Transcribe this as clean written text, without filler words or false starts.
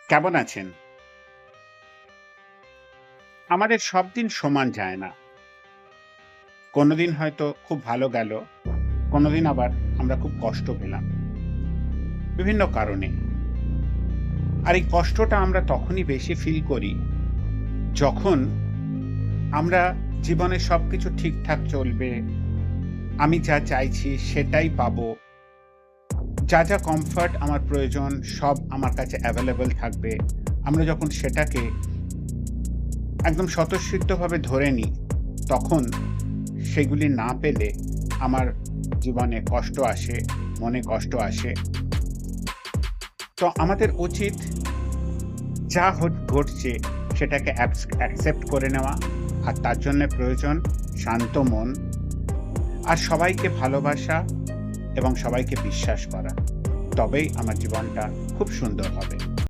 কেমন আছেন? আমাদের সব দিন সমান যায় না। কোনোদিন হয়তো খুব ভালো গেল, কোনোদিন আবার আমরা খুব কষ্ট পেলাম। বিভিন্ন কারণে। আর এই কষ্টটা আমরা তখনই বেশি ফিল করি, যখন আমরা জীবনে সবকিছু ঠিকঠাক চলবে, আমি যা চাইছি সেটাই পাবো। যা কমফর্ট আমার প্রয়োজন সব আমার কাছে অ্যাভেলেবল থাকবে। আমরা যখন সেটাকে একদম স্বতঃসিদ্ধভাবে ধরে নিই, তখন সেগুলি না পেলে আমার জীবনে কষ্ট আসে, মনে কষ্ট আসে। তো আমাদের উচিত যা ঘটছে সেটাকে অ্যাকসেপ্ট করে নেওয়া, আর তার জন্যে প্রয়োজন শান্ত মন আর সবাইকে ভালোবাসা এবং সবাইকে বিশ্বাস করা। তবেই আমার জীবনটা খুব সুন্দর হবে।